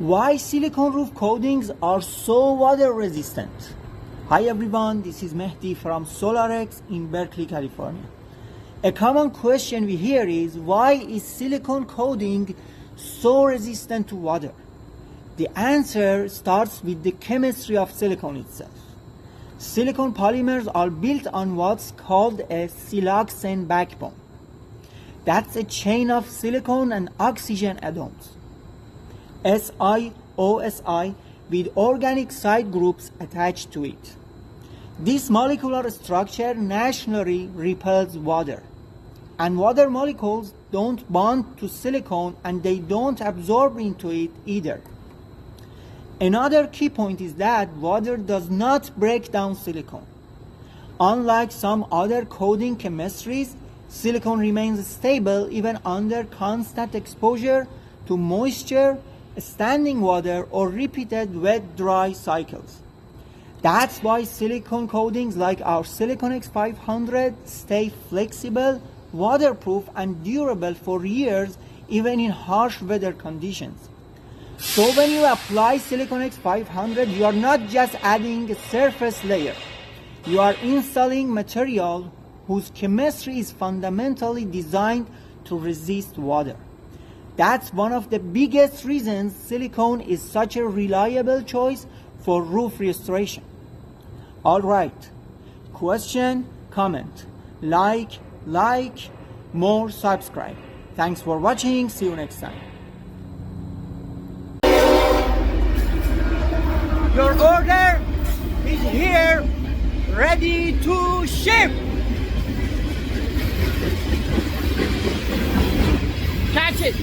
Why silicone roof coatings are so water resistant? Hi everyone, this is Mehdi from SolarEx in Berkeley, California. A common question we hear is, why is silicone coating so resistant to water? The answer starts with the chemistry of silicone itself. Silicone polymers are built on what's called a siloxane backbone. That's a chain of silicone and oxygen atoms, SiOSi, with organic side groups attached to it. This molecular structure naturally repels water, and water molecules don't bond to silicone and they don't absorb into it either. Another key point is that water does not break down silicone. Unlike some other coating chemistries, silicone remains stable even under constant exposure to moisture, standing water, or repeated wet-dry cycles. That's why silicone coatings like our SiliconEx 500 stay flexible, waterproof, and durable for years even in harsh weather conditions. So when you apply SiliconEx 500, you are not just adding a surface layer. You are installing material whose chemistry is fundamentally designed to resist water. That's one of the biggest reasons silicone is such a reliable choice for roof restoration. Alright, question, comment, like, more, subscribe. Thanks for watching, see you next time. Your order is here, ready to ship. Catch it.